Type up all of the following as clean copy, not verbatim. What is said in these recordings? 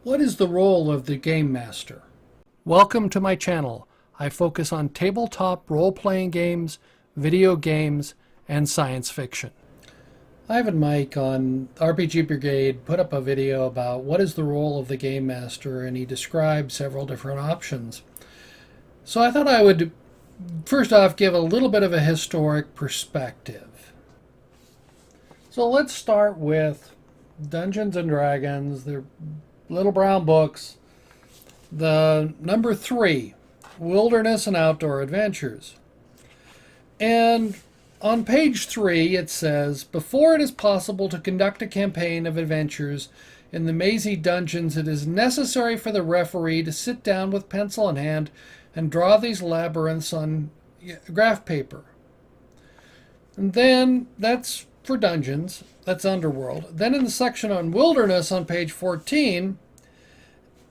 What is the role of the Game Master? Welcome to my channel. I focus on tabletop role-playing games, video games, and science fiction. Ivan Mike on RPG Brigade put up a video about what is the role of the Game Master, and he described several different options. So I thought I would first off give a little bit of a historic perspective. So let's start with Dungeons and Dragons, the little brown books, the number 3, Wilderness and Outdoor Adventures. And on page 3 it says, before it is possible to conduct a campaign of adventures in the mazy dungeons, it is necessary for the referee to sit down with pencil in hand and draw these labyrinths on graph paper. And then that's for dungeons, that's Underworld. Then in the section on wilderness on page 14,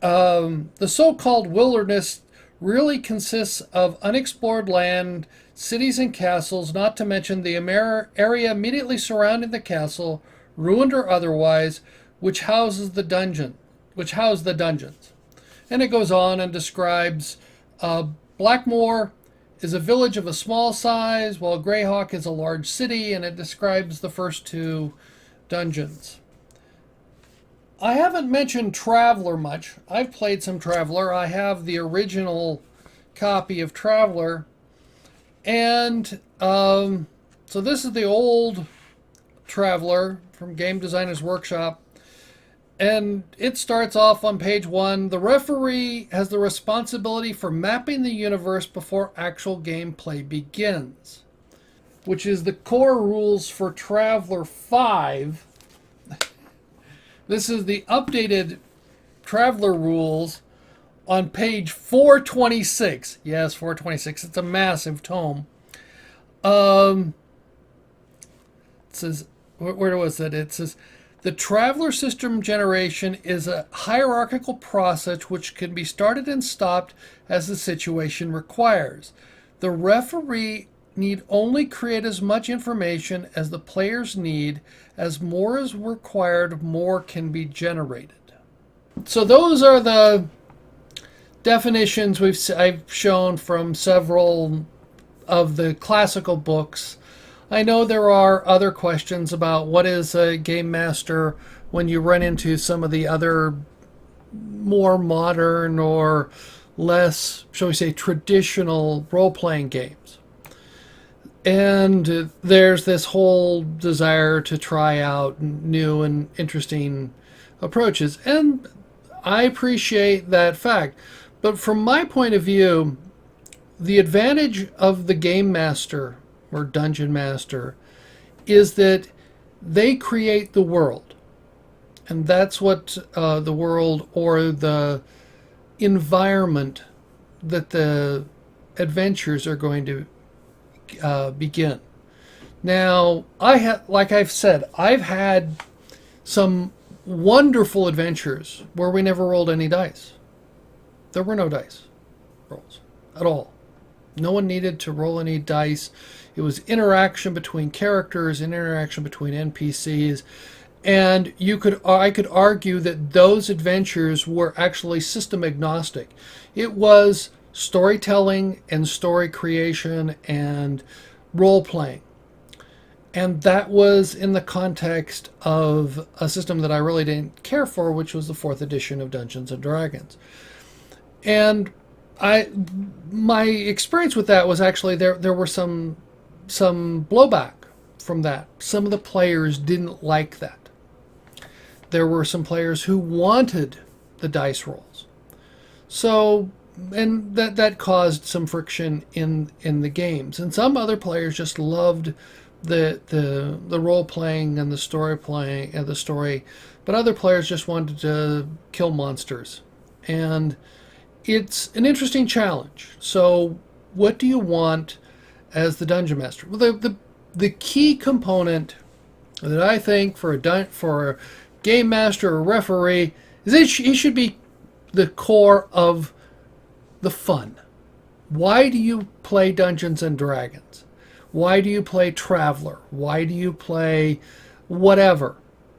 the so-called wilderness really consists of unexplored land, cities and castles, not to mention the area immediately surrounding the castle, ruined or otherwise, which house the dungeons. And it goes on and describes Blackmoor is a village of a small size, while Greyhawk is a large city, and it describes the first 2 dungeons. I haven't mentioned Traveller much. I've played some Traveller. I have the original copy of Traveller. And so this is the old Traveller from Game Designers Workshop. And it starts off on page 1. The referee has the responsibility for mapping the universe before actual gameplay begins, which is the core rules for Traveller 5. This is the updated Traveller rules on page 426. Yes, 426. It's a massive tome. It says, where was it? It says, the Traveller system generation is a hierarchical process which can be started and stopped as the situation requires. The referee need only create as much information as the players need. As more is required, more can be generated. So those are the definitions I've shown from several of the classical books. I know there are other questions about what is a game master when you run into some of the other more modern or less, shall we say, traditional role-playing games. And there's this whole desire to try out new and interesting approaches. And I appreciate that fact. But from my point of view, the advantage of the game master or dungeon master is that they create the world. And that's what the world or the environment that the adventures are going to begin. Now, like I've said, I've had some wonderful adventures where we never rolled any dice. There were no dice rolls at all. No one needed to roll any dice. It was interaction between characters and interaction between NPCs. And I could argue that those adventures were actually system agnostic. It was storytelling and story creation and role-playing. And that was in the context of a system that I really didn't care for, which was the 4th edition of Dungeons and Dragons. And my experience with that was actually there were some blowback from that. Some of the players didn't like that. There were some players who wanted the dice rolls. So, and that caused some friction in the games. And some other players just loved the role playing and the story playing and the story, but other players just wanted to kill monsters. And it's an interesting challenge. So what do you want as the dungeon master? Well, the key component that I think for a game master or referee is he should be the core of the fun. Why do you play Dungeons and Dragons? Why do you play Traveller? Why do you play whatever?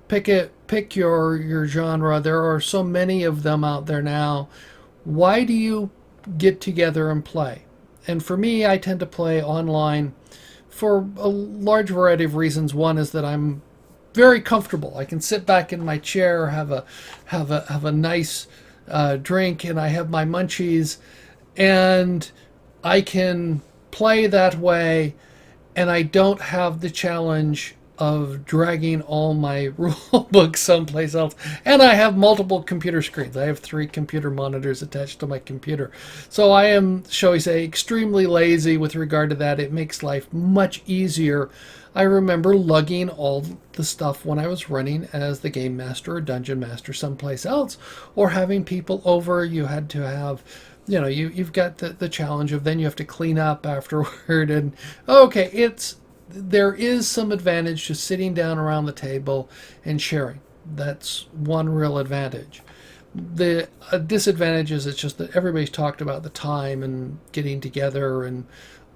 Pick it, pick your genre. There are so many of them out there now. Why do you get together and play? And for me, I tend to play online for a large variety of reasons. One is that I'm very comfortable. I can sit back in my chair, have a nice drink, and I have my munchies, and I can play that way, and I don't have the challenge of dragging all my rule books someplace else. And I have multiple computer screens. I have 3 computer monitors attached to my computer. So I am, shall we say, extremely lazy with regard to that. It makes life much easier. I remember lugging all the stuff when I was running as the game master or dungeon master someplace else, or having people over. You had to have, you've got the challenge of then you have to clean up afterward. And okay, there is some advantage to sitting down around the table and sharing. That's one real advantage. The disadvantage is it's just that everybody's talked about the time and getting together and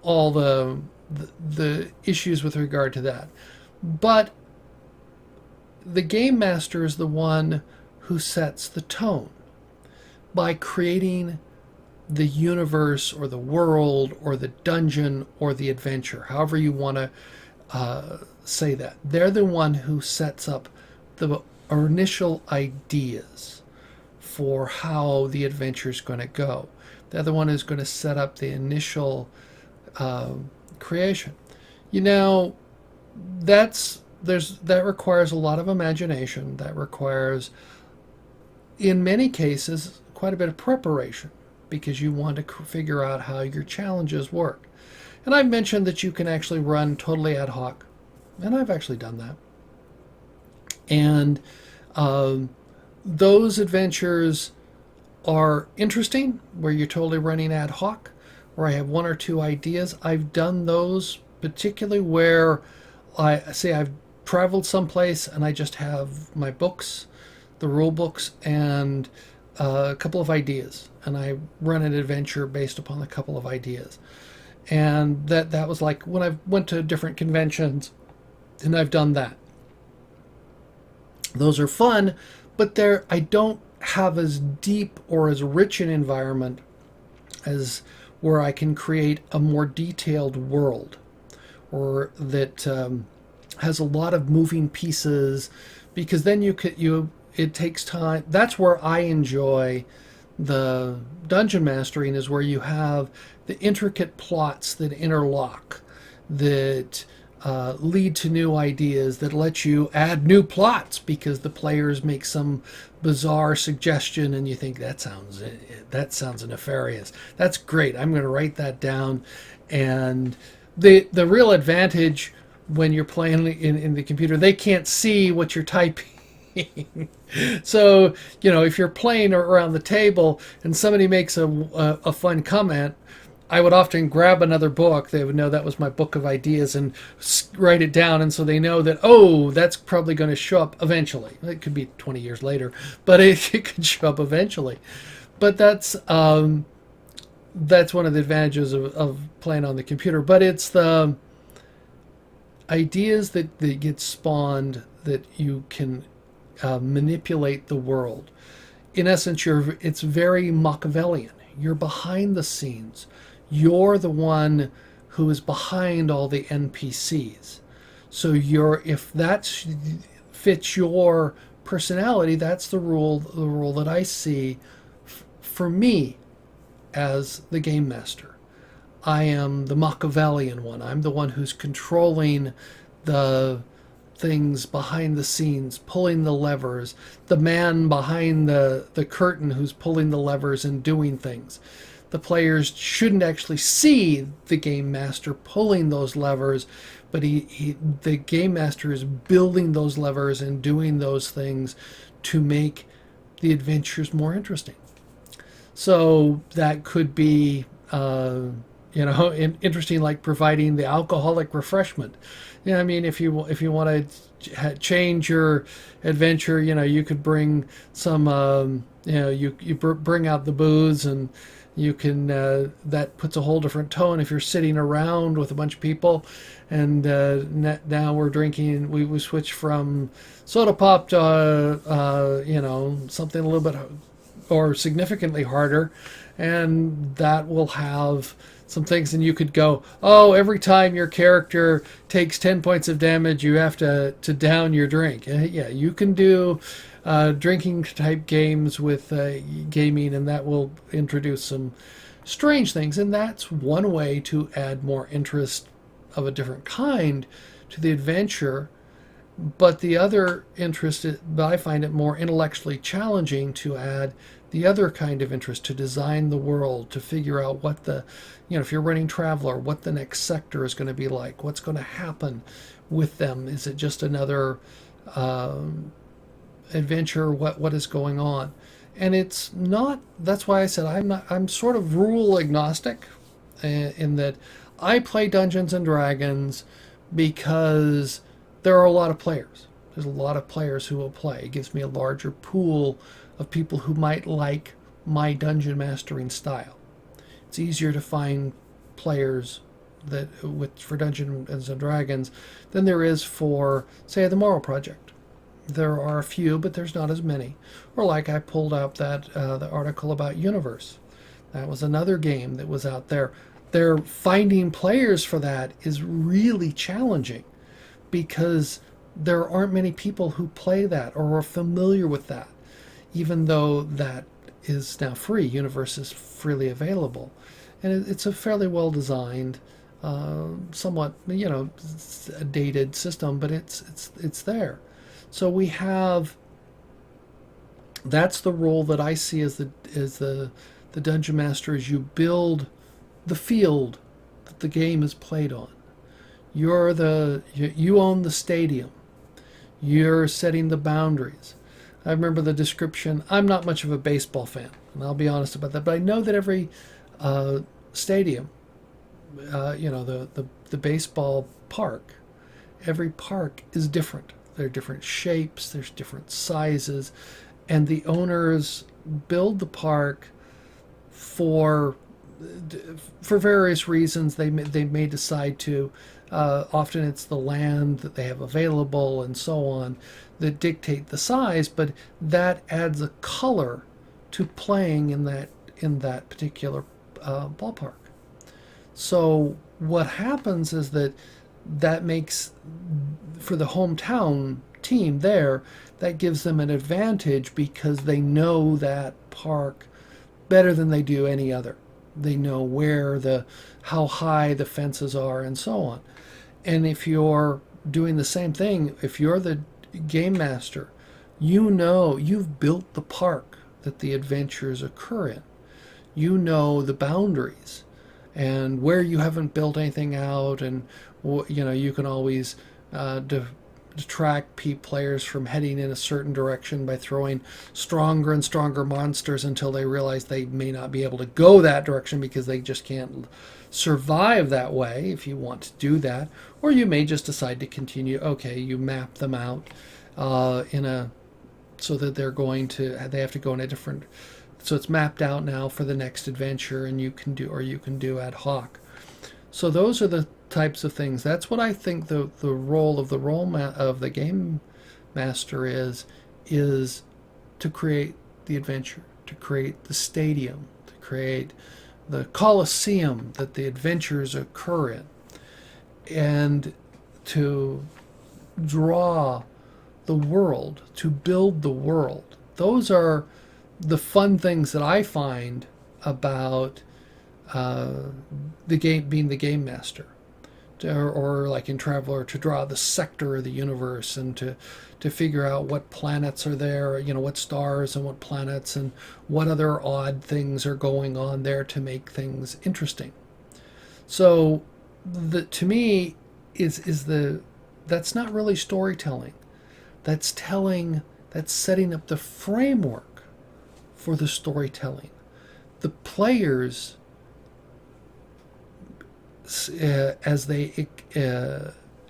all the issues with regard to that. But the game master is the one who sets the tone by creating the universe or the world or the dungeon or the adventure, however you want to say that. They're the one who sets up the initial ideas for how the adventure is going to go. They're the one who's going to set up the initial creation. That requires a lot of imagination. That requires, in many cases, quite a bit of preparation, because you want to figure out how your challenges work. And I've mentioned that you can actually run totally ad hoc, and I've actually done that. And those adventures are interesting, where you're totally running ad hoc, where I have 1 or 2 ideas. I've done those particularly where I've traveled someplace and I just have my books, the rule books, and a couple of ideas, and I run an adventure based upon a couple of ideas. And that was like when I went to different conventions, and I've done that. Those are fun, but I don't have as deep or as rich an environment as where I can create a more detailed world, or that has a lot of moving pieces, because then it takes time. That's where I enjoy the dungeon mastering, is where you have the intricate plots that interlock, that lead to new ideas, that let you add new plots because the players make some bizarre suggestion and you think that sounds nefarious. That's great. I'm going to write that down. And the real advantage when you're playing in the computer, they can't see what you're typing. So, if you're playing around the table and somebody makes a fun comment, I would often grab another book. They would know that was my book of ideas and write it down. And so they know that, that's probably going to show up eventually. It could be 20 years later, but it could show up eventually. But that's one of the advantages of playing on the computer. But it's the ideas that get spawned that you can manipulate the world. In essence, it's very Machiavellian. You're behind the scenes. You're the one who is behind all the NPCs. So if that fits your personality, that's the role that I see for me as the game master. I am the Machiavellian one. I'm the one who's controlling the things behind the scenes, pulling the levers, the man behind the curtain who's pulling the levers and doing things. The players shouldn't actually see the game master pulling those levers, but the game master is building those levers and doing those things to make the adventures more interesting. So that could be interesting, like providing the alcoholic refreshment. If you want to change your adventure, you could bring some, you bring out the booze You can that puts a whole different tone if you're sitting around with a bunch of people, and now we're drinking. We switch from soda pop to something a little bit or significantly harder, and that will have some things. And you could go, oh, every time your character takes 10 points of damage, you have to down your drink. Yeah, you can do drinking type games with gaming, and that will introduce some strange things. And that's one way to add more interest of a different kind to the adventure. But the other interest, I find it more intellectually challenging to add the other kind of interest, to design the world, to figure out what if you're running Traveler, what the next sector is going to be like, what's going to happen with them. Is it just another adventure? What is going on? And it's not, that's why I said I'm sort of rule agnostic, in that I play Dungeons and Dragons because there are a lot of players. There's a lot of players who will play. It gives me a larger pool of people who might like my dungeon mastering style. It's easier to find players for Dungeons and Dragons than there is for, say, the Moral Project. There are a few, but there's not as many. Or like I pulled up the article about Universe. That was another game that was out there. Finding players for that is really challenging, because there aren't many people who play that or are familiar with that, even though that is now free. Universe is freely available, and it's a fairly well designed, somewhat a dated system, but it's there. So we have, that's the role that I see as the dungeon master, is you build the field that the game is played on. You own the stadium. You're setting the boundaries. I remember the description. I'm not much of a baseball fan, and I'll be honest about that, but I know that every stadium, the baseball park, every park is different. There are different shapes, there's different sizes, and the owners build the park for various reasons. They may decide to. Often it's the land that they have available and so on that dictate the size, but that adds a color to playing in that particular ballpark. So what happens is that makes, for the hometown team there, that gives them an advantage because they know that park better than they do any other. They know how high the fences are and so on. And if you're doing the same thing, if you're the game master, you've built the park that the adventures occur in. You know the boundaries and where you haven't built anything out, and you can always detract players from heading in a certain direction by throwing stronger and stronger monsters until they realize they may not be able to go that direction because they just can't survive that way, if you want to do that. Or you may just decide to continue. Okay, you map them out so that they have to go in a different, so it's mapped out now for the next adventure, and you can do ad hoc. So those are the types of things. That's what I think the role of the game master is to create the adventure, to create the stadium, to create the Colosseum that the adventures occur in, and to draw the world, to build the world. Those are the fun things that I find about the game, being the game master. Or like in Traveler, to draw the sector of the universe, and to figure out what planets are there, what stars and what planets, and what other odd things are going on there to make things interesting. So to me that's not really storytelling. That's setting up the framework for the storytelling. The players, as they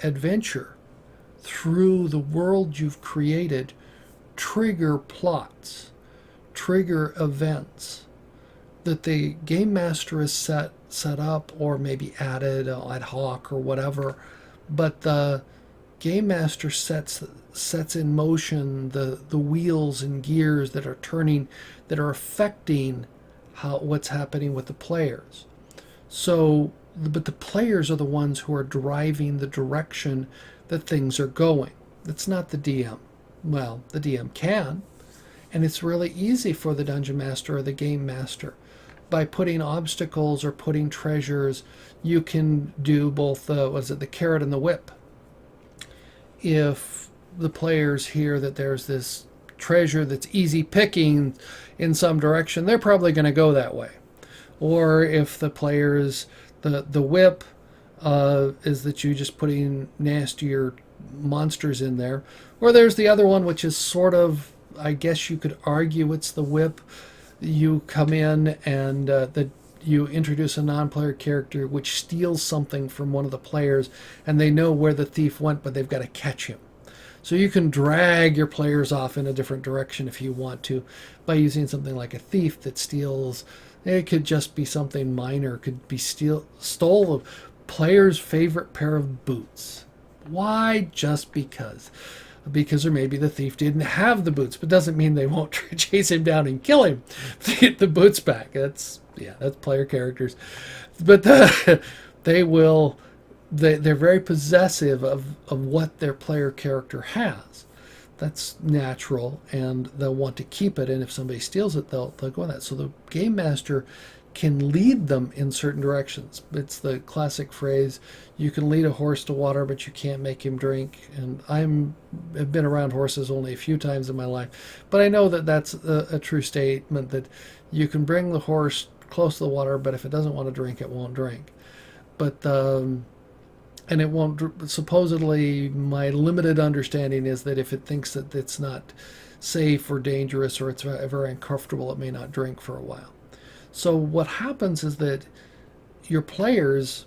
adventure through the world you've created, trigger plots, trigger events, that the game master is set up or maybe added ad hoc or whatever, but the game master sets in motion the wheels and gears that are turning, that are affecting what's happening with the players. So, but the players are the ones who are driving the direction that things are going. It's not the DM. Well, the DM can, and it's really easy for the dungeon master or the game master. By putting obstacles or putting treasures, you can do both the carrot and the whip. If the players hear that there's this treasure that's easy picking in some direction, they're probably going to go that way. Or if the players, the whip is that you just putting nastier monsters in there. Or there's the other one, which is sort of, I guess you could argue it's the whip. You come in and you introduce a non-player character which steals something from one of the players, and they know where the thief went, but they've got to catch him. So you can drag your players off in a different direction if you want to by using something like a thief that steals. It could just be something minor. It could be stole a player's favorite pair of boots. Why? Just because. Because or maybe the thief didn't have the boots, but doesn't mean they won't chase him down and kill him to get the boots back. That's player characters, but they will. They're very possessive of what their player character has. That's natural, and they'll want to keep it. And if somebody steals it, they'll go on that. So the game master can lead them in certain directions. It's the classic phrase, you can lead a horse to water, but you can't make him drink. And I've been around horses only a few times in my life, but I know that that's a true statement, that you can bring the horse close to the water, but if it doesn't want to drink, it won't drink. But and it won't, supposedly, my limited understanding is that if it thinks that it's not safe or dangerous or it's very uncomfortable, it may not drink for a while. So what happens is that your players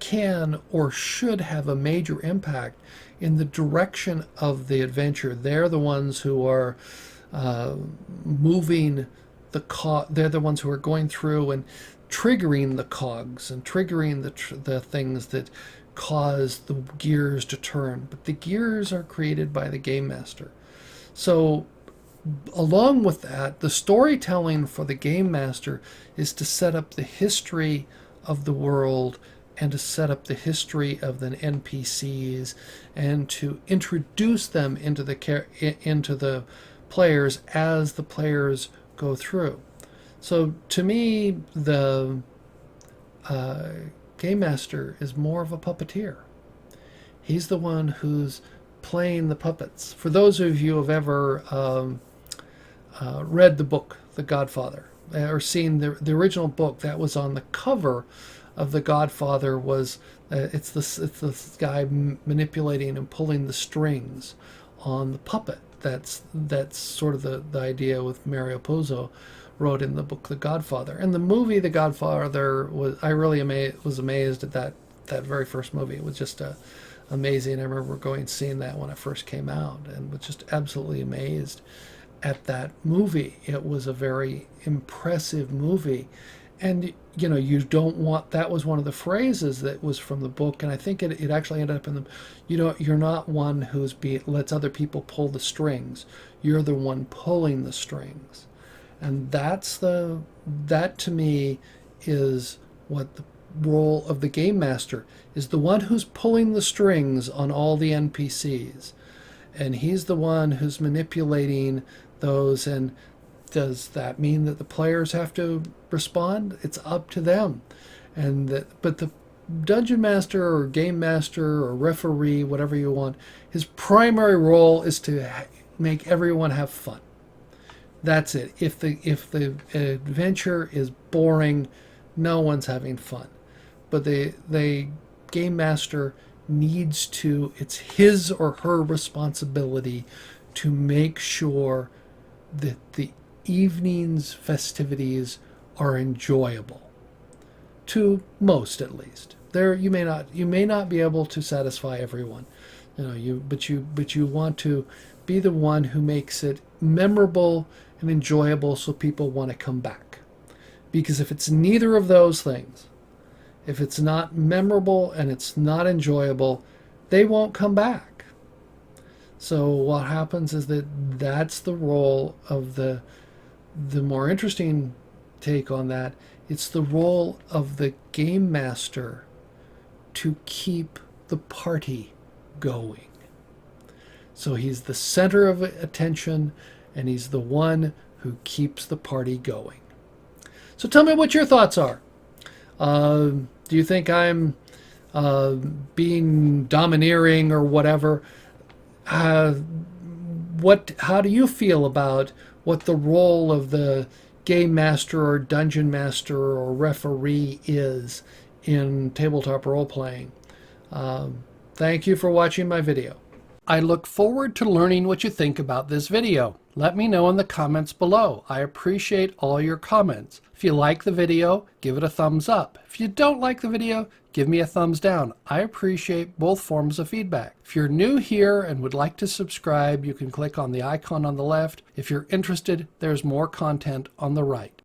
can or should have a major impact in the direction of the adventure. They're the ones who are moving they're the ones who are going through and triggering the cogs and triggering the things that cause the gears to turn. But the gears are created by the game master. So along with that, the storytelling for the game master is to set up the history of the world and to set up the history of the NPCs and to introduce them into the players as the players go through. So to me, the game master is more of a puppeteer. He's the one who's playing the puppets. For those of you who have ever read the book, The Godfather, or seen the original book that was on the cover of The Godfather, was it's this guy manipulating and pulling the strings on the puppet. That's sort of the idea with Mario Puzo wrote in the book The Godfather. And the movie The Godfather I really was amazed at that very first movie. It was just amazing. I remember going and seeing that when it first came out and was just absolutely amazed at that movie. It was a very impressive movie. And you don't want, that was one of the phrases that was from the book, and I think it actually ended up in the, you're not one lets other people pull the strings. You're the one pulling the strings. And that to me is what the role of the game master is, the one who's pulling the strings on all the NPCs. And he's the one who's manipulating those. And does that mean that the players have to respond? It's up to them. But the dungeon master or game master or referee, whatever you want, his primary role is to make everyone have fun. That's it. If the adventure is boring, no one's having fun. But the game master needs to, it's his or her responsibility to make sure that the evening's festivities are enjoyable, to most at least. You may not be able to satisfy everyone, but you want to be the one who makes it memorable and enjoyable so people want to come back. Because if it's neither of those things, if it's not memorable and it's not enjoyable, they won't come back. So what happens is that's the role of the more interesting take on that. It's the role of the game master to keep the party going. So he's the center of attention, and he's the one who keeps the party going. So tell me what your thoughts are. Do you think I'm being domineering or whatever? How do you feel about what the role of the game master or dungeon master or referee is in tabletop role-playing? Thank you for watching my video. I look forward to learning what you think about this video. Let me know in the comments below. I appreciate all your comments. If you like the video, give it a thumbs up. If you don't like the video, give me a thumbs down. I appreciate both forms of feedback. If you're new here and would like to subscribe, you can click on the icon on the left. If you're interested, there's more content on the right.